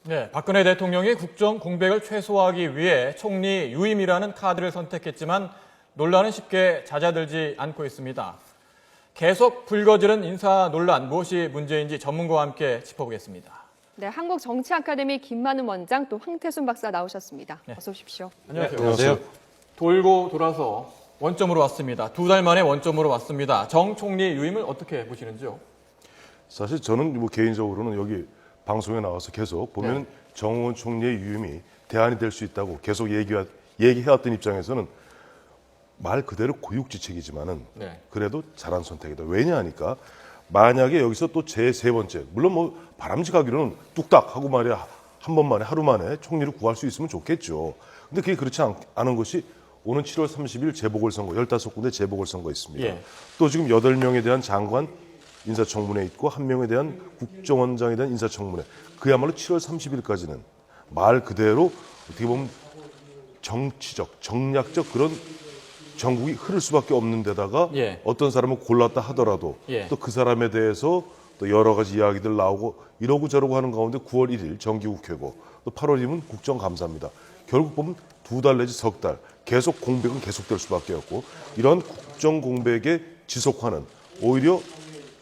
네, 박근혜 대통령이 국정 공백을 최소화하기 위해 총리 유임이라는 카드를 선택했지만 논란은 쉽게 잦아들지 않고 있습니다. 계속 불거지는 인사 논란, 무엇이 문제인지 전문가와 함께 짚어보겠습니다. 네, 한국정치아카데미 김만은 원장 또 황태순 박사 나오셨습니다. 네. 어서 오십시오. 안녕하세요. 안녕하세요. 돌고 돌아서 원점으로 왔습니다. 2달 만에 원점으로 왔습니다. 정 총리 유임을 어떻게 보시는지요? 사실 저는 뭐 개인적으로는 여기 방송에 나와서 계속 보면 정호원 총리의 유임이 대안이 될 수 있다고 계속 얘기해왔던 입장에서는 말 그대로 고육지책이지만은 그래도 잘한 선택이다. 왜냐하니까 만약에 여기서 또 제3 번째, 물론 뭐 바람직하기로는 뚝딱 하고 말이야 한 번 만에 하루 만에 총리를 구할 수 있으면 좋겠죠. 근데 그게 그렇지 않은 것이 오는 7월 30일 재보궐선거 15군데 재보궐선거 있습니다. 또 지금 8명에 대한 장관 인사청문회 있고 1명에 대한 국정원장에 대한 인사청문회. 그야말로 7월 30일까지는 말 그대로 어떻게 보면 정치적, 정략적 그런 전국이 흐를 수밖에 없는 데다가 어떤 사람을 골랐다 하더라도 또 그 사람에 대해서 또 여러 가지 이야기들 나오고 이러고 저러고 하는 가운데 9월 1일 정기국회고 또 8월이면 국정감사입니다. 결국 보면 2달 내지 석 달 계속 공백은 계속될 수밖에 없고 이런 국정 공백의 지속화는 오히려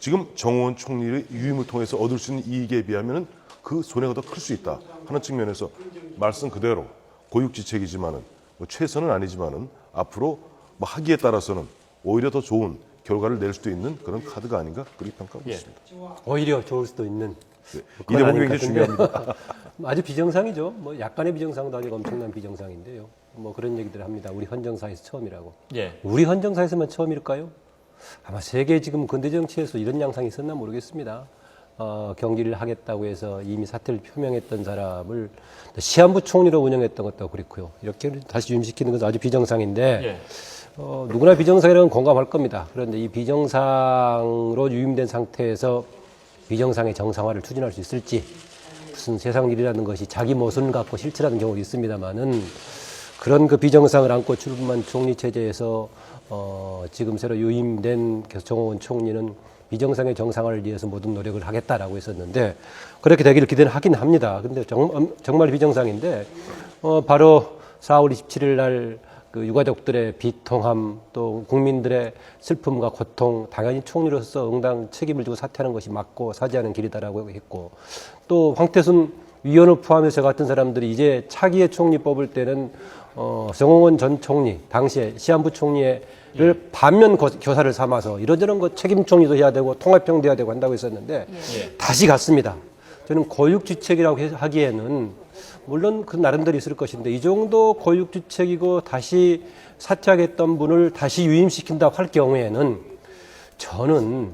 지금 정호원 총리의 유임을 통해서 얻을 수 있는 이익에 비하면 그 손해가 더 클 수 있다 하는 측면에서 말씀 그대로 고육지책이지만은 뭐 최선은 아니지만은 앞으로 뭐 하기에 따라서는 오히려 더 좋은 결과를 낼 수도 있는 그런 카드가 아닌가 그렇게 평가하고 있습니다. 오히려 좋을 수도 있는. 이 대목이 굉장히 중요합니다. 아주 비정상이죠. 뭐 약간의 비정상도 아니고 엄청난 비정상인데요. 뭐 그런 얘기들을 합니다. 우리 헌정사에서 처음이라고. 우리 헌정사에서만 처음일까요? 아마 세계 지금 근대 정치에서 이런 양상이 있었나 모르겠습니다. 경질을 하겠다고 해서 이미 사퇴를 표명했던 사람을 시한부 총리로 운영했던 것도 그렇고요. 이렇게 다시 유임시키는 것은 아주 비정상인데 누구나 비정상이라는 건 공감할 겁니다. 그런데 이 비정상으로 유임된 상태에서 비정상의 정상화를 추진할 수 있을지 무슨 세상 일이라는 것이 자기 모순을 갖고 실체라는 경우도 있습니다만은 그런 그 비정상을 안고 출범한 총리 체제에서 지금 새로 유임된 정호원 총리는 비정상의 정상화를 위해서 모든 노력을 하겠다라고 했었는데 그렇게 되기를 기대는 하긴 합니다. 근데 정말 비정상인데 바로 4월 27일 날 그 유가족들의 비통함 또 국민들의 슬픔과 고통 당연히 총리로서 응당 책임을 지고 사퇴하는 것이 맞고 사죄하는 길이다라고 했고 또 황태순 위원을 포함해서 같은 사람들이 이제 차기의 총리 뽑을 때는 정호원 전 총리 당시에 시한부 총리를 반면 교사를 삼아서 이러저런 거 책임 총리도 해야 되고 통합형도 해야 되고 한다고 했었는데 다시 갔습니다. 저는 고육지책이라고 하기에는 물론 그 나름대로 있을 것인데 이 정도 고육지책이고 다시 사퇴하겠던 분을 다시 유임시킨다고 할 경우에는 저는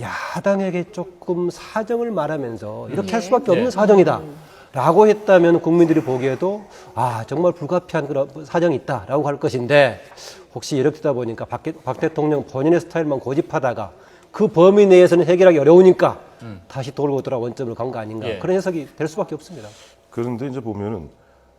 야당에게 조금 사정을 말하면서 이렇게 할 수밖에 없는 사정이다 라고 했다면 국민들이 보기에도 아 정말 불가피한 그런 사정이 있다라고 할 것인데 혹시 이렇게 되다 보니까 박 대통령 본인의 스타일만 고집하다가 그 범위 내에서는 해결하기 어려우니까 다시 돌고 돌아 원점으로 간 거 아닌가 그런 해석이 될 수밖에 없습니다. 그런데 이제 보면은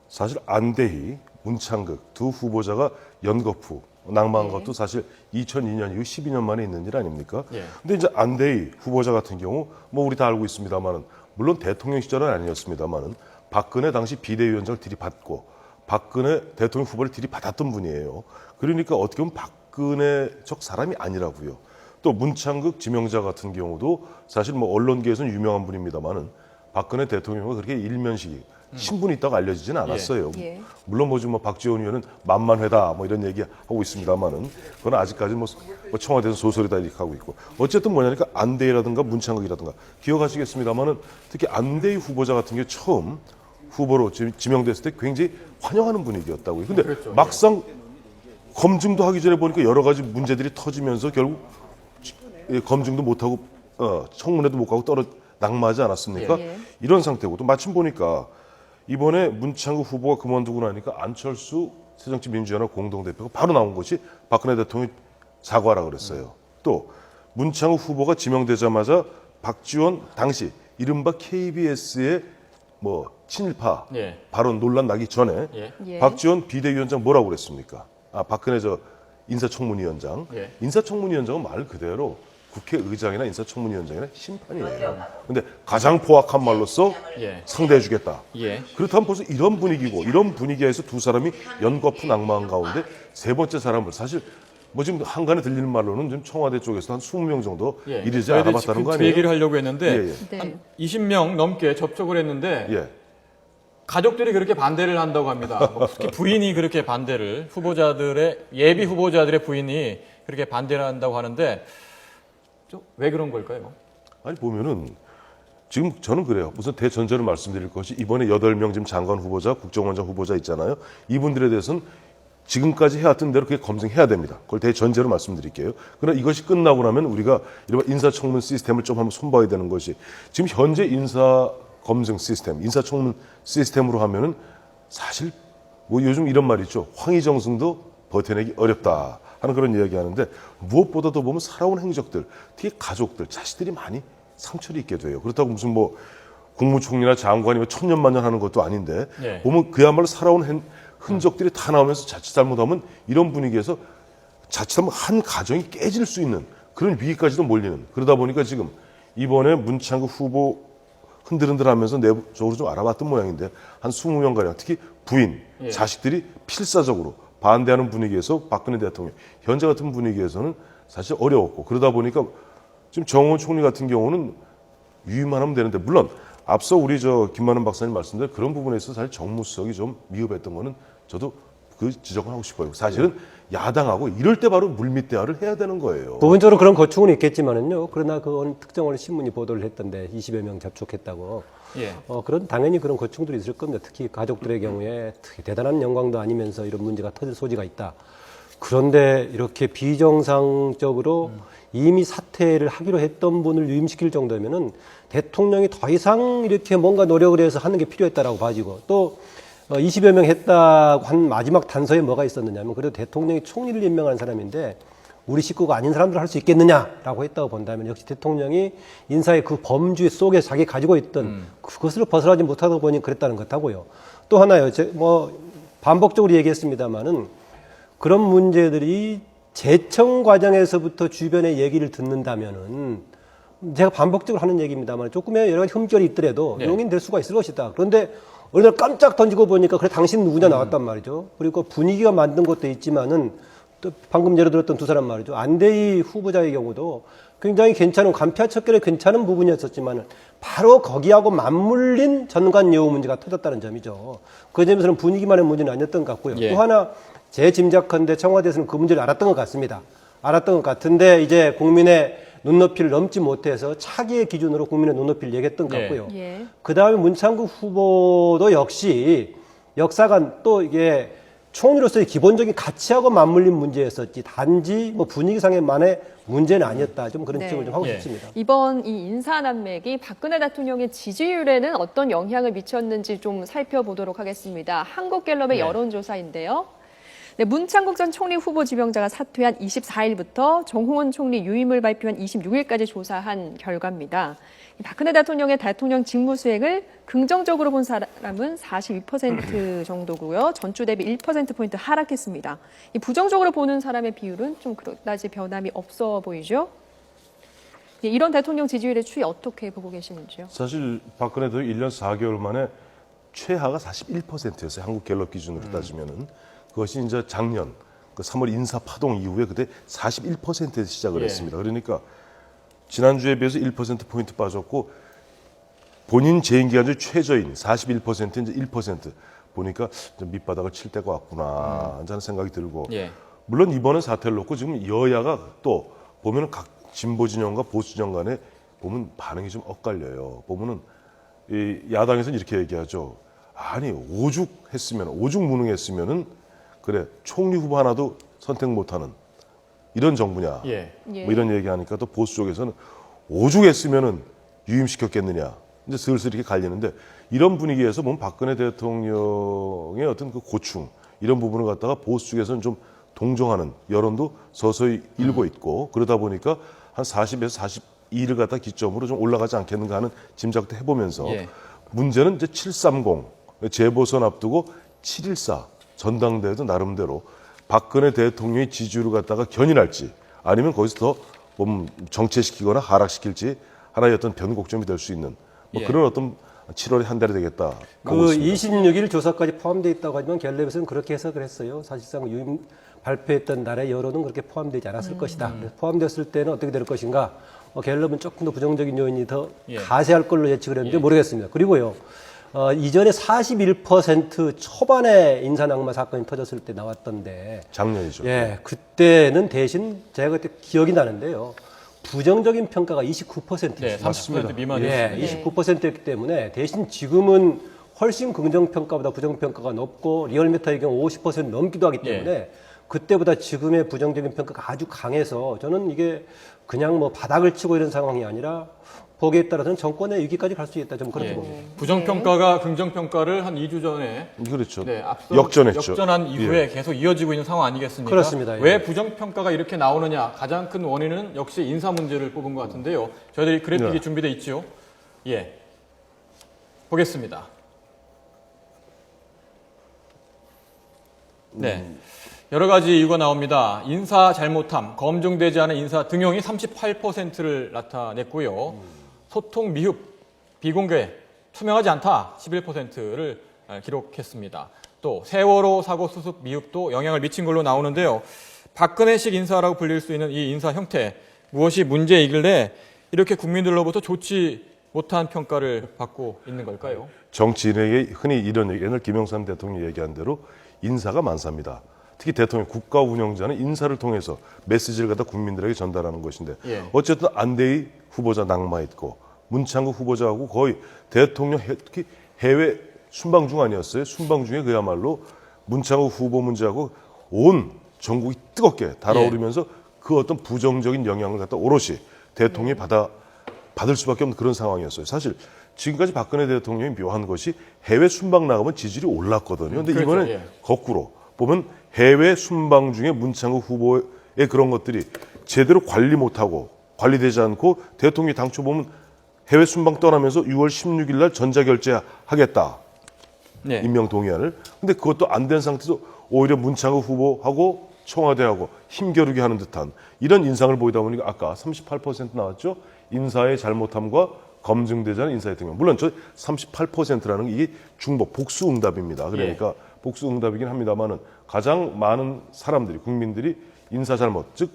사실 안대희, 문창극 두 후보자가 연거푸 낭만한 것도 사실 2002년 이후 12년 만에 있는 일 아닙니까? 근데 이제 안대희 후보자 같은 경우 뭐 우리 다 알고 있습니다만은 물론 대통령 시절은 아니었습니다만은 박근혜 당시 비대위원장을 들이받고 박근혜 대통령 후보를 들이받았던 분이에요. 그러니까 어떻게 보면 박근혜적 사람이 아니라고요. 또 문창극 지명자 같은 경우도 사실 뭐 언론계에서는 유명한 분입니다만은 박근혜 대통령과 그렇게 일면식이 친분이 있다고 알려지지는 않았어요. 물론 뭐지 뭐 박지원 의원은 만만회다 뭐 이런 얘기 하고 있습니다만은 그건 아직까지 뭐 청와대에서 소설이다 이렇게 하고 있고 어쨌든 뭐냐니까 안대희라든가 문창극이라든가 기억하시겠습니다만은 특히 안대희 후보자 같은 게 처음 후보로 지명됐을 때 굉장히 환영하는 분위기였다고요. 근데 막상 검증도 하기 전에 보니까 여러 가지 문제들이 터지면서 결국 검증도 못하고 청문회도 못 가고 낙마하지 않았습니까? 이런 상태고 또 마침 보니까 이번에 문창극 후보가 그만두고 나니까 안철수 새정치민주연합 공동대표가 바로 나온 것이 박근혜 대통령이 사과하라 그랬어요. 또 문창극 후보가 지명되자마자 박지원 당시 이른바 KBS의 뭐 친일파 발언 논란 나기 전에 박지원 비대위원장 뭐라고 그랬습니까? 박근혜 인사청문위원장. 인사청문위원장은 말 그대로 국회의장이나 인사청문위원장이나 심판이에요. 근데 가장 포악한 말로써 상대해주겠다. 그렇다면 벌써 이런 분위기고 이런 분위기에서 두 사람이 연거푸 낭만 가운데 세 번째 사람을 사실 뭐 지금 한간에 들리는 말로는 지금 청와대 쪽에서 한 20명 정도 이르지 않아봤다는 거 그 아니에요? 얘기를 하려고 했는데 네. 한 20명 넘게 접촉을 했는데 가족들이 그렇게 반대를 한다고 합니다. 뭐 특히 부인이 그렇게 반대를 예비 후보자들의 부인이 그렇게 반대를 한다고 하는데 왜 그런 걸까요? 아니 보면은 지금 저는 그래요. 우선 대전제로 말씀드릴 것이 이번에 8명 지금 장관 후보자, 국정원장 후보자 있잖아요. 이분들에 대해서는 지금까지 해왔던 대로 그게 검증해야 됩니다. 그걸 대전제로 말씀드릴게요. 그러나 이것이 끝나고 나면 우리가 이런 인사청문 시스템을 좀 한번 손봐야 되는 것이 지금 현재 인사검증 시스템, 인사청문 시스템으로 하면은 사실 뭐 요즘 이런 말 있죠. 황희정승도 버텨내기 어렵다 하는 그런 이야기 하는데 무엇보다도 보면 살아온 행적들, 특히 가족들, 자식들이 많이 상처를 입게 돼요. 그렇다고 무슨 뭐 국무총리나 장관이 천년만년 하는 것도 아닌데 보면 그야말로 살아온 흔적들이 다 나오면서 자칫 잘못하면 이런 분위기에서 자칫하면 한 가정이 깨질 수 있는 그런 위기까지도 몰리는 그러다 보니까 지금 이번에 문창극 후보 흔들흔들하면서 내부적으로 좀 알아봤던 모양인데 한 20명가량 특히 부인, 자식들이 필사적으로 반대하는 분위기에서 박근혜 대통령 현재 같은 분위기에서는 사실 어려웠고 그러다 보니까 지금 정호원 총리 같은 경우는 유의만 하면 되는데 물론 앞서 우리 김만은 박사님 말씀대로 그런 부분에 있어서 사실 정무수석이 좀 미흡했던 거는 저도 그 지적을 하고 싶어요. 사실은 야당하고 이럴 때 바로 물밑 대화를 해야 되는 거예요. 부분적으로 그런 거충은 있겠지만은요. 그러나 그 어느 특정 어느 신문이 보도를 했던데 20여 명 접촉했다고. 당연히 그런 거충들이 있을 겁니다. 특히 가족들의 경우에 특히 대단한 영광도 아니면서 이런 문제가 터질 소지가 있다. 그런데 이렇게 비정상적으로 이미 사퇴를 하기로 했던 분을 유임시킬 정도면은 대통령이 더 이상 이렇게 뭔가 노력을 해서 하는 게 필요했다라고 봐지고 또 20여 명 했다고 한 마지막 단서에 뭐가 있었느냐면 그래도 대통령이 총리를 임명한 사람인데 우리 식구가 아닌 사람들 할 수 있겠느냐라고 했다고 본다면 역시 대통령이 인사의 그 범주 속에 자기 가지고 있던 그것을 벗어나지 못하다 보니 그랬다는 것 하고요. 또 하나요. 반복적으로 얘기했습니다마는 그런 문제들이 재청 과정에서부터 주변의 얘기를 듣는다면은 제가 반복적으로 하는 얘기입니다만 조금의 여러 가지 흠결이 있더라도 용인될 수가 있을 것이다. 그런데 어느 날 깜짝 던지고 보니까 그래 당신 누구냐 나왔단 말이죠. 그리고 분위기가 만든 것도 있지만은 또 방금 예로 들었던 두 사람 말이죠. 안대희 후보자의 경우도 굉장히 괜찮은 간피하척결에 괜찮은 부분이었었지만은 바로 거기하고 맞물린 전관 예우 문제가 터졌다는 점이죠. 그 점에서는 분위기만의 문제는 아니었던 것 같고요. 또 하나 제 짐작컨대 청와대에서는 그 문제를 알았던 것 같습니다. 알았던 것 같은데 이제 국민의 눈높이를 넘지 못해서 차기의 기준으로 국민의 눈높이를 얘기했던 것 같고요. 그다음에 문창극 후보도 역시 역사관 또 이게 총리로서의 기본적인 가치하고 맞물린 문제였었지 단지 뭐 분위기상의만의 문제는 아니었다. 좀 그런 지적을 좀 하고 싶습니다. 이번 이 인사난맥이 박근혜 대통령의 지지율에는 어떤 영향을 미쳤는지 좀 살펴보도록 하겠습니다. 한국갤럽의 여론조사인데요. 네, 문창국 전 총리 후보 지명자가 사퇴한 24일부터 정홍원 총리 유임을 발표한 26일까지 조사한 결과입니다. 박근혜 대통령의 대통령 직무 수행을 긍정적으로 본 사람은 42% 정도고요. 전주 대비 1%포인트 하락했습니다. 이 부정적으로 보는 사람의 비율은 좀 그다지 변함이 없어 보이죠? 이런 대통령 지지율의 추이 어떻게 보고 계시는지요? 사실 박근혜 대통령 1년 4개월 만에 최하가 41%였어요. 한국갤럽 기준으로 따지면은. 그것이 이제 작년 그 3월 인사 파동 이후에 그때 41%에서 시작을 했습니다. 그러니까 지난주에 비해서 1%포인트 빠졌고 본인 재임 기간 중 최저인 41% 이제 1% 보니까 밑바닥을 칠 때가 왔구나 하는 생각이 들고 물론 이번은 사태를 놓고 지금 여야가 또 보면은 각 진보 진영과 보수 진영 간에 보면 반응이 좀 엇갈려요. 보면은 이 야당에서는 이렇게 얘기하죠. 아니 오죽 무능했으면은 그래 총리 후보 하나도 선택 못하는 이런 정부냐 뭐 이런 얘기하니까 또 보수 쪽에서는 오죽했으면은 유임시켰겠느냐 이제 슬슬 이렇게 갈리는데 이런 분위기에서 보면 박근혜 대통령의 어떤 그 고충 이런 부분을 갖다가 보수 쪽에서는 좀 동정하는 여론도 서서히 일고 있고 그러다 보니까 한 40에서 42를 갖다 기점으로 좀 올라가지 않겠는가 하는 짐작도 해보면서 문제는 이제 730 재보선 앞두고 7.14 전당대회도 나름대로 박근혜 대통령의 지지율을 갖다가 견인할지 아니면 거기서 더 정체시키거나 하락시킬지 하나의 어떤 변곡점이 될 수 있는 뭐 그런 어떤 7월에 한 달이 되겠다. 그 26일 조사까지 포함되어 있다고 하지만 갤럽에서는 그렇게 해석을 했어요. 사실상 유임 발표했던 날의 여론은 그렇게 포함되지 않았을 것이다. 포함됐을 때는 어떻게 될 것인가? 갤럽은 조금 더 부정적인 요인이 더 가세할 걸로 예측을 했는데 모르겠습니다. 그리고요. 이전에 41% 초반에 인사낙마 사건이 터졌을 때 나왔던데 작년이죠. 예, 그때는 대신 제가 그때 기억이 나는데요. 부정적인 평가가 29%였어요. 네, 30% 미만이었습니다. 예, 29%였기 때문에 대신 지금은 훨씬 긍정평가보다 부정평가가 높고 리얼미터의 경우 50% 넘기도 하기 때문에 그때보다 지금의 부정적인 평가가 아주 강해서 저는 이게 그냥 뭐 바닥을 치고 이런 상황이 아니라 보기에 따라서는 정권의 위기까지 갈 수 있다. 좀 그렇게 봅니다. 부정평가가 긍정평가를 한 2주 전에 그렇죠. 앞서 역전했죠. 역전한 이후에 계속 이어지고 있는 상황 아니겠습니까? 그렇습니다. 왜 부정평가가 이렇게 나오느냐? 가장 큰 원인은 역시 인사 문제를 뽑은 것 같은데요. 저희들이 그래픽이 준비되어 있지요. 예, 보겠습니다. 네. 여러 가지 이유가 나옵니다. 인사 잘못함, 검증되지 않은 인사 등용이 38%를 나타냈고요. 소통 미흡, 비공개, 투명하지 않다 11%를 기록했습니다. 또 세월호 사고 수습 미흡도 영향을 미친 걸로 나오는데요. 박근혜식 인사라고 불릴 수 있는 이 인사 형태, 무엇이 문제이길래 이렇게 국민들로부터 좋지 못한 평가를 받고 있는 걸까요? 정치인에게 흔히 이런 얘기, 옛날 김영삼 대통령이 얘기한 대로 인사가 만사입니다. 특히 대통령, 국가 운영자는 인사를 통해서 메시지를 갖다 국민들에게 전달하는 것인데 어쨌든 안대희 후보자 낙마했고 문창국 후보자하고 거의 대통령 특히 해외 순방 중 아니었어요? 순방 중에 그야말로 문창국 후보 문제하고 온 전국이 뜨겁게 달아오르면서 그 어떤 부정적인 영향을 갖다 오롯이 대통령이 받을 수밖에 없는 그런 상황이었어요. 사실 지금까지 박근혜 대통령이 묘한 것이 해외 순방 나가면 지지율이 올랐거든요. 근데 그렇죠. 이번엔 거꾸로 보면 해외 순방 중에 문창국 후보의 그런 것들이 제대로 관리 못하고 관리되지 않고 대통령이 당초 보면 해외 순방 떠나면서 6월 16일 날 전자결제하겠다. 임명 동의안을. 근데 그것도 안 된 상태에서 오히려 문창국 후보하고 청와대하고 힘겨루기 하는 듯한 이런 인상을 보이다 보니까 아까 38% 나왔죠. 인사의 잘못함과 검증되지 않은 인사의 등용. 물론 저 38%라는 게 이게 중복 복수응답입니다. 그러니까 복수응답이긴 합니다만은 가장 많은 사람들이 국민들이 인사 잘못 즉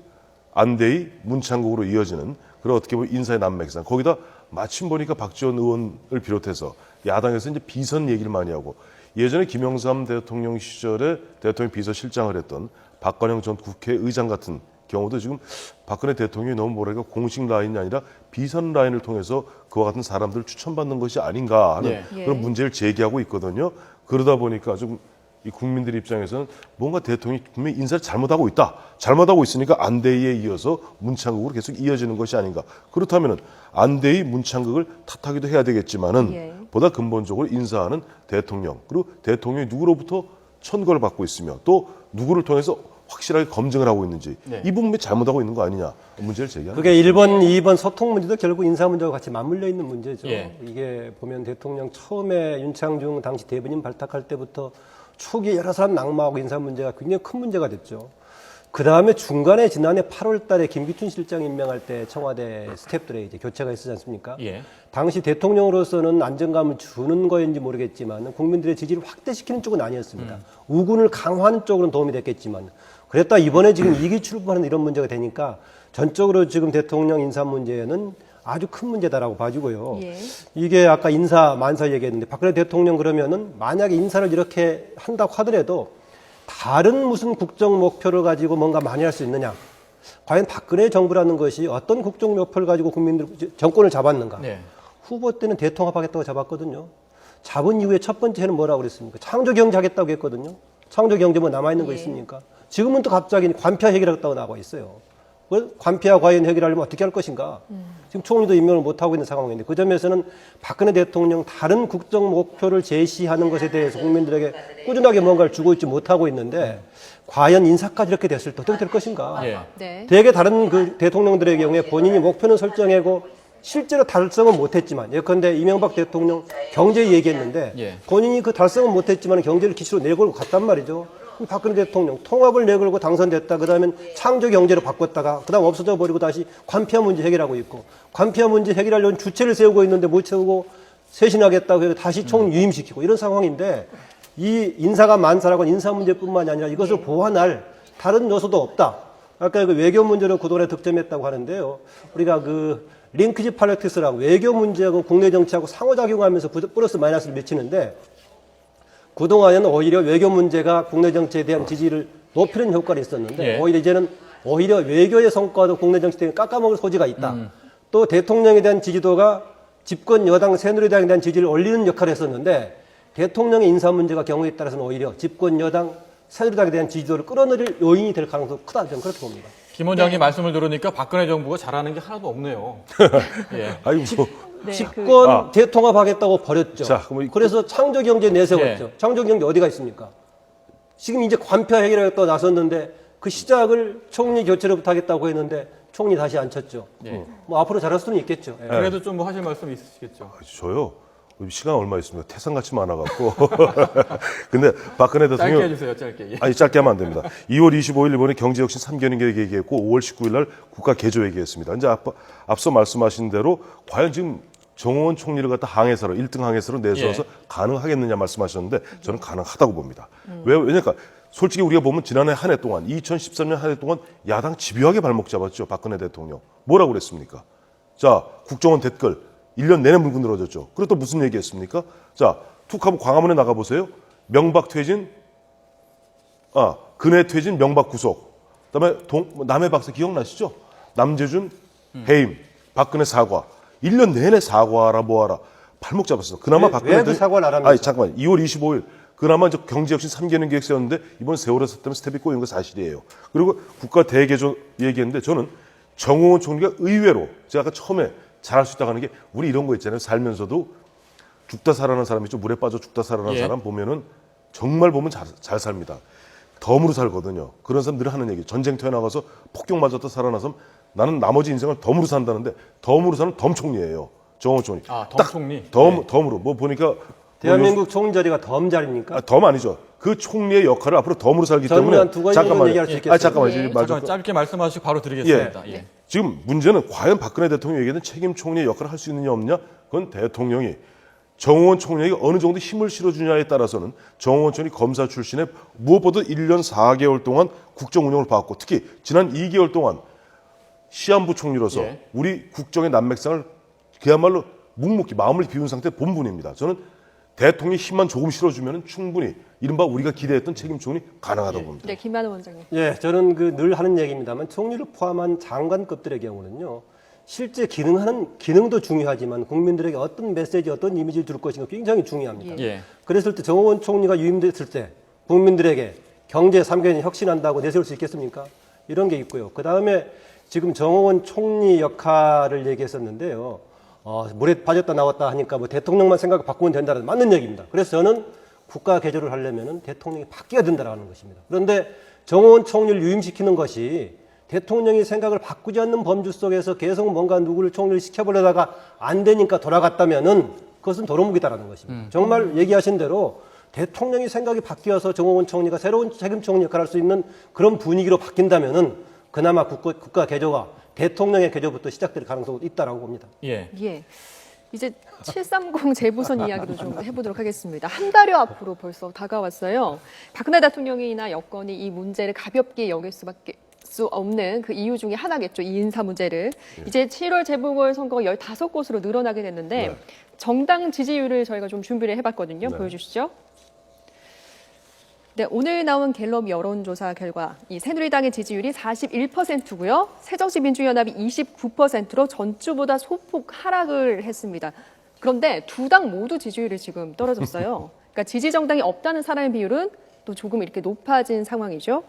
안대희 문창국으로 이어지는 그런 어떻게 보면 인사의 난맥상 거기다 마침 보니까 박지원 의원을 비롯해서 야당에서 이제 비선 얘기를 많이 하고 예전에 김영삼 대통령 시절에 대통령 비서실장을 했던 박관영 전 국회의장 같은 경우도 지금 박근혜 대통령이 너무 뭐랄까 공식 라인이 아니라 비선 라인을 통해서 그와 같은 사람들을 추천받는 것이 아닌가 하는 그런 문제를 제기하고 있거든요. 그러다 보니까 좀 이 국민들 입장에서는 뭔가 대통령이 분명히 인사를 잘못하고 있다. 잘못하고 있으니까 안대희에 이어서 문창국으로 계속 이어지는 것이 아닌가. 그렇다면 안대희 문창국을 탓하기도 해야 되겠지만은 보다 근본적으로 인사하는 대통령 그리고 대통령이 누구로부터 천거를 받고 있으며 또 누구를 통해서 확실하게 검증을 하고 있는지 이 부분이 잘못하고 있는 거 아니냐 문제를 제기하는 그게 1번, 2번 소통 문제도 결국 인사 문제와 같이 맞물려 있는 문제죠. 이게 보면 대통령 처음에 윤창중 당시 대변인 발탁할 때부터 초기에 여러 사람 낙마하고 인사 문제가 굉장히 큰 문제가 됐죠. 그 다음에 중간에 지난해 8월 달에 김기춘 실장 임명할 때 청와대 스태프들의 이제 교체가 있었지 않습니까? 당시 대통령으로서는 안정감을 주는 거였는지 모르겠지만 국민들의 지지를 확대시키는 쪽은 아니었습니다. 우군을 강화하는 쪽으로는 도움이 됐겠지만 그랬다 이번에 지금 2기 출범하는 이런 문제가 되니까 전적으로 지금 대통령 인사 문제는 아주 큰 문제다라고 봐지고요. 이게 아까 인사 만사 얘기했는데 박근혜 대통령 그러면은 만약에 인사를 이렇게 한다고 하더라도 다른 무슨 국정 목표를 가지고 뭔가 많이 할 수 있느냐. 과연 박근혜 정부라는 것이 어떤 국정 목표를 가지고 국민들 정권을 잡았는가. 후보 때는 대통합하겠다고 잡았거든요. 잡은 이후에 첫 번째는 뭐라고 그랬습니까? 창조경제 하겠다고 했거든요. 창조경제 뭐 남아있는 거 있습니까? 지금은 또 갑자기 관폐 해결하겠다고 나와 있어요. 관폐와 과연 해결하려면 어떻게 할 것인가. 지금 총리도 임명을 못하고 있는 상황인데 그 점에서는 박근혜 대통령 다른 국정 목표를 제시하는 것에 대해서 국민들에게 꾸준하게 뭔가를 주고 있지 못하고 있는데 과연 인사까지 이렇게 됐을 때 어떻게 될 것인가. 대개 다른 그 대통령들의 경우에 본인이 목표는 설정하고 실제로 달성은 못했지만 예컨대 이명박 대통령 경제 얘기했는데 본인이 그 달성은 못했지만 경제를 기초로 내걸고 갔단 말이죠. 박근혜 대통령 통합을 내걸고 당선됐다. 그다음엔 창조 경제로 바꿨다가 그다음 없어져 버리고 다시 관폐화 문제 해결하고 있고 관폐화 문제 해결하려는 주체를 세우고 있는데 못 세우고 쇄신하겠다고 해서 다시 총리 유임시키고 이런 상황인데 이 인사가 만사라고 인사 문제뿐만이 아니라 이것을 보완할 다른 요소도 없다. 아까 그 외교 문제를 그동안에 득점했다고 하는데요. 우리가 그 링크지 팔레티스라고 외교 문제하고 국내 정치하고 상호작용하면서 플러스 마이너스를 미치는데 그동안에는 오히려 외교 문제가 국내 정치에 대한 지지를 높이는 효과를 있었는데 오히려 이제는 오히려 외교의 성과도 국내 정치 때문에 깎아먹을 소지가 있다. 또 대통령에 대한 지지도가 집권 여당 새누리당에 대한 지지를 올리는 역할을 했었는데 대통령의 인사 문제가 경우에 따라서는 오히려 집권 여당 새누리당에 대한 지지도를 끌어내릴 요인이 될 가능성이 크다. 저는 그렇게 봅니다. 김 원장님 말씀을 들으니까 박근혜 정부가 잘하는 게 하나도 없네요. 예. 아니 뭐 집권 대통합하겠다고 버렸죠. 자, 그래서 창조경제 내세웠죠. 창조경제 어디가 있습니까? 지금 이제 관폐 해결하겠다고 나섰는데 그 시작을 총리 교체로부터 하겠다고 했는데 총리 다시 앉혔죠. 뭐 앞으로 잘할 수는 있겠죠. 그래도 좀 뭐 하실 말씀 있으시겠죠? 저요. 시간 얼마 있습니까? 태산같이 많아갖고. 근데 박근혜 대통령. 짧게 해주세요, 짧게. 예. 아니, 짧게 하면 안 됩니다. 2월 25일 이번에 경제혁신 3개년 계획 얘기했고, 5월 19일 날 국가 개조 얘기했습니다. 이제 앞서 말씀하신 대로 과연 지금 정호원 총리를 갖다 항해사로, 1등 항해사로 내세워서 가능하겠느냐 말씀하셨는데 저는 가능하다고 봅니다. 왜냐니까 솔직히 우리가 보면 지난해 한 해 동안, 2013년 한 해 동안 야당 집요하게 발목 잡았죠. 박근혜 대통령. 뭐라고 그랬습니까? 자, 국정원 댓글. 1년 내내 물고 늘어졌죠. 그리고 또 무슨 얘기했습니까? 자, 툭하고 광화문에 나가보세요. 명박 퇴진, 근해 퇴진, 명박 구속. 그다음에 남해 박사 기억나시죠? 남재준 해임, 박근혜 사과. 1년 내내 사과하라 뭐하라. 발목 잡았어. 그나마 박근혜 왜 그 사과를 안 합니까? 아니 잠깐만. 2월 25일 그나마 이제 경제혁신 3개년 계획 세웠는데 이번 세월호 때문에 스텝이 꼬인 거 사실이에요. 그리고 국가 대개조 얘기했는데 저는 정호원 총리가 의외로 제가 아까 처음에 잘할 수 있다고 하는 게 우리 이런 거 있잖아요. 살면서도 죽다 살아난 사람이 좀 물에 빠져 죽다 살아난 사람 보면은 정말 보면 잘 삽니다. 덤으로 살거든요. 그런 사람들이 하는 얘기. 전쟁터에 나가서 폭격 맞았다 살아나서 나는 나머지 인생을 덤으로 산다는데 덤으로 사는 덤 총리예요. 정호원 총리. 아, 덤 총리. 덤으로. 뭐 보니까 대한민국 총리 자리가 덤 자리입니까? 덤 아니죠. 그 총리의 역할을 앞으로 덤으로 살기 저는 때문에 한 두 가지 정도 얘기할 수 있겠어요. 잠깐만 짧게 말씀하시고 바로 드리겠습니다. 예. 지금 문제는 과연 박근혜 대통령이 얘기하는 책임 총리의 역할을 할 수 있느냐 없느냐? 그건 대통령이 정호원 총리에게 어느 정도 힘을 실어주냐에 따라서는 정호원 총리 검사 출신에 무엇보다 1년 4개월 동안 국정 운영을 봐왔고 특히 지난 2개월 동안 시한부 총리로서 우리 국정의 난맥상을 그야말로 묵묵히 마음을 비운 상태 본 분입니다. 저는 대통령이 힘만 조금 실어주면 충분히 이른바 우리가 기대했던 책임 총리 가능하다고 봅니다. 네, 김만호 원장님. 예, 저는 그 늘 하는 얘기입니다만 총리를 포함한 장관급들의 경우는요. 실제 기능도 중요하지만 국민들에게 어떤 메시지, 어떤 이미지를 줄 것인가 굉장히 중요합니다. 그랬을 때 정호원 총리가 유임됐을 때 국민들에게 경제 3개년 혁신한다고 내세울 수 있겠습니까? 이런 게 있고요. 그다음에 지금 정호원 총리 역할을 얘기했었는데요. 물에 빠졌다 나왔다 하니까 뭐 대통령만 생각 바꾸면 된다는 맞는 얘기입니다. 그래서 저는 국가 개조를 하려면 대통령이 바뀌어야 된다는 것입니다. 그런데 정호원 총리를 유임시키는 것이 대통령이 생각을 바꾸지 않는 범주 속에서 계속 뭔가 누구를 총리를 시켜보려다가 안 되니까 돌아갔다면은 그것은 도루묵이다라는 것입니다. 정말 얘기하신 대로 대통령이 생각이 바뀌어서 정호원 총리가 새로운 책임 총리 역할을 할 수 있는 그런 분위기로 바뀐다면은 그나마 국가 개조가 대통령의 개조부터 시작될 가능성이 있다라고 봅니다. 예. 이제 730 재보선 이야기도 좀 해보도록 하겠습니다. 한 달여 앞으로 벌써 다가왔어요. 박근혜 대통령이나 여권이 이 문제를 가볍게 여길 수밖에 수 없는 그 이유 중에 하나겠죠. 이 인사 문제를. 이제 7월 재보궐선거가 15곳으로 늘어나게 됐는데 정당 지지율을 저희가 좀 준비를 해봤거든요. 보여주시죠. 네, 오늘 나온 갤럽 여론조사 결과 이 새누리당의 지지율이 41%고요. 새정치민주연합이 29%로 전주보다 소폭 하락을 했습니다. 그런데 두 당 모두 지지율이 지금 떨어졌어요. 그러니까 지지정당이 없다는 사람의 비율은 또 조금 이렇게 높아진 상황이죠.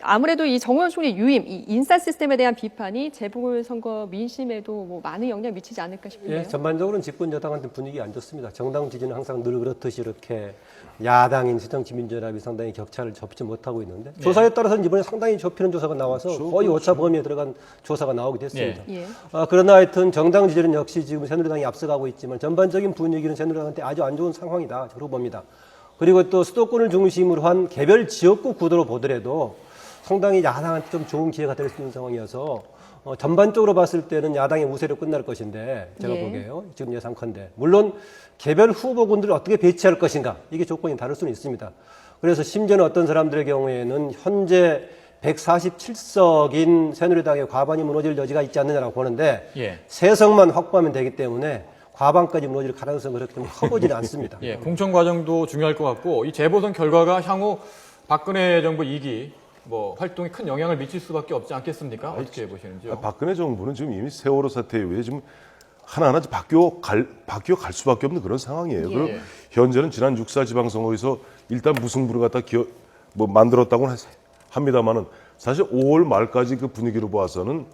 아무래도 이 정호원 총리 유임, 이 인사 시스템에 대한 비판이 재보궐선거 민심에도 뭐 많은 영향을 미치지 않을까 싶은데요. 예, 전반적으로는 집권 여당한테 분위기 안 좋습니다. 정당 지지는 항상 늘 그렇듯이 이렇게 야당인 새정치민주연합이 상당히 격차를 좁지 못하고 있는데 조사에 따라서는 이번에 상당히 좁히는 조사가 나와서 거의 오차 범위에 들어간 조사가 나오게 됐습니다. 그러나 하여튼 정당 지지는 역시 지금 새누리당이 앞서가고 있지만 전반적인 분위기는 새누리당한테 아주 안 좋은 상황이다. 저로 봅니다. 그리고 또 수도권을 중심으로 한 개별 지역구 구도로 보더라도 상당히 야당한테 좀 좋은 기회가 될 수 있는 상황이어서 전반적으로 봤을 때는 야당의 우세로 끝날 것인데 제가 예. 보기에요. 지금 예상컨대. 물론 개별 후보군들을 어떻게 배치할 것인가 이게 조건이 다를 수는 있습니다. 그래서 심지어는 어떤 사람들의 경우에는 현재 147석인 새누리당의 과반이 무너질 여지가 있지 않느냐라고 보는데 예. 3석만 확보하면 되기 때문에 과반까지 무너질 가능성은 그렇게 좀 커보지는 않습니다. 예, 공천 과정도 중요할 것 같고 이 재보선 결과가 향후 박근혜 정부 2기 뭐 활동에 큰 영향을 미칠 수밖에 없지 않겠습니까? 어떻게 보시는지요? 박근혜 정부는 지금 이미 세월호 사태 이후에 지금 하나하나 바뀌어 갈 수밖에 없는 그런 상황이에요. 예. 그리고 현재는 지난 6.4 지방선거에서 일단 무승부를 갖다 만들었다고는 합니다만은 사실 5월 말까지 그 분위기로 봐서는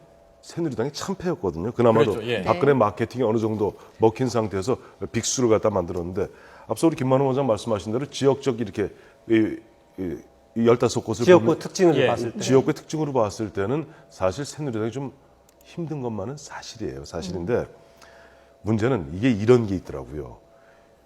새누리당이 참패였거든요. 그나마도 그렇죠. 예. 박근혜 마케팅이 어느 정도 먹힌 상태에서 빅수를 갖다 만들었는데 앞서 우리 김만호 원장 말씀하신 대로 지역적 이렇게 이 15곳을 지역구 특징을 예. 봤을 때. 지역구의 특징으로 봤을 때는 사실 새누리당이 좀 힘든 것만은 사실이에요. 사실인데 문제는 이게 이런 게 있더라고요.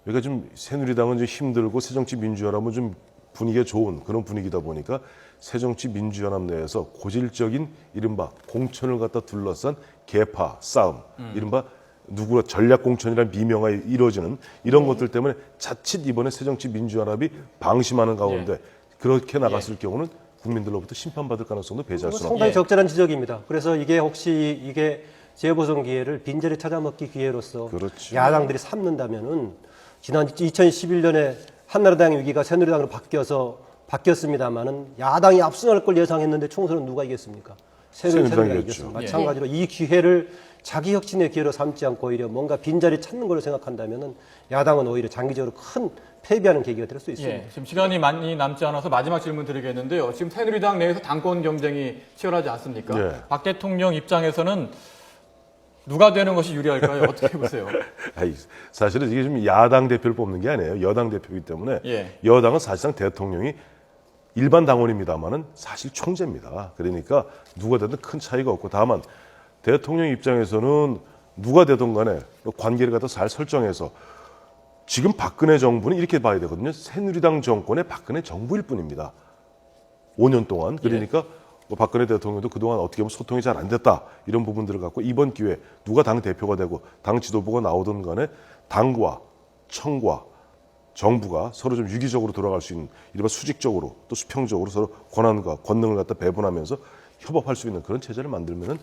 그러니까 좀 새누리당은 좀 힘들고 새정치민주연합은 좀 분위기가 좋은 그런 분위기다 보니까 새정치민주연합 내에서 고질적인 이른바 공천을 갖다 둘러싼 계파 싸움, 이른바 누구라 전략공천이라는 미명하에 이루어지는 이런 것들 때문에 자칫 이번에 새정치민주연합이 방심하는 가운데 그렇게 나갔을 경우는 국민들로부터 심판받을 가능성도 배제할 수 없다. 상당히 적절한 지적입니다. 그래서 이게 혹시 이게 재보선 기회를 빈자리 찾아먹기 기회로서 그렇죠. 야당들이 삼는다면은 지난 2011년에 한나라당 위기가 새누리당으로 바뀌었습니다만은 야당이 압승할 걸 예상했는데 총선은 누가 이겼습니까? 새누리당이 이겼죠. 이겼습니다. 마찬가지로 이 기회를 자기 혁신의 기회로 삼지 않고 오히려 뭔가 빈자리 찾는 걸로 생각한다면은 야당은 오히려 장기적으로 큰 패배하는 계기가 될 수 있습니다. 예, 지금 시간이 많이 남지 않아서 마지막 질문 드리겠는데요. 지금 새누리당 내에서 당권 경쟁이 치열하지 않습니까? 예. 박 대통령 입장에서는 누가 되는 것이 유리할까요? 어떻게 보세요? 아니, 사실은 이게 좀 야당 대표를 뽑는 게 아니에요. 여당 대표이기 때문에 예. 여당은 사실상 대통령이 일반 당원입니다만은 사실 총재입니다. 그러니까 누가 되든 큰 차이가 없고 다만 대통령 입장에서는 누가 되든 간에 관계를 갖다 잘 설정해서 지금 박근혜 정부는 이렇게 봐야 되거든요. 새누리당 정권의 박근혜 정부일 뿐입니다. 5년 동안. 그러니까 뭐 박근혜 대통령도 그동안 어떻게 보면 소통이 잘 안 됐다. 이런 부분들을 갖고 이번 기회에 누가 당 대표가 되고 당 지도부가 나오든 간에 당과 청과 정부가 서로 좀 유기적으로 돌아갈 수 있는 이른바 수직적으로 또 수평적으로 서로 권한과 권능을 갖다 배분하면서 협업할 수 있는 그런 체제를 만들면은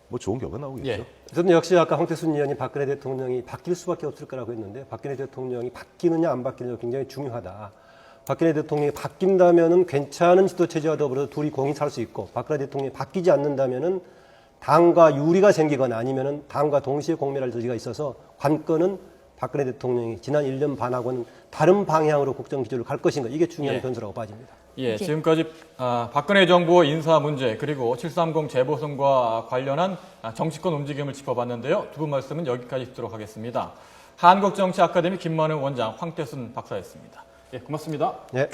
뭐 좋은 결과가 나오겠죠. 예. 저는 역시 아까 황태순 의원이 박근혜 대통령이 바뀔 수밖에 없을 거라고 했는데 박근혜 대통령이 바뀌느냐 안 바뀌느냐 굉장히 중요하다. 박근혜 대통령이 바뀐다면은 괜찮은 지도 체제와 더불어 둘이 공익할 수 있고 박근혜 대통령이 바뀌지 않는다면은 당과 유리가 생기거나 아니면은 당과 동시에 공멸할 여지가 있어서 관건은 박근혜 대통령이 지난 1년 반하고는 다른 방향으로 국정 기조를 갈 것인가 이게 중요한 변수라고 봐집니다. 예, 지금까지 박근혜 정부의 인사 문제 그리고 730 재보선과 관련한 정치권 움직임을 짚어봤는데요. 두 분 말씀은 여기까지 듣도록 하겠습니다. 한국정치 아카데미 김만우 원장, 황태순 박사였습니다. 예, 고맙습니다. 네.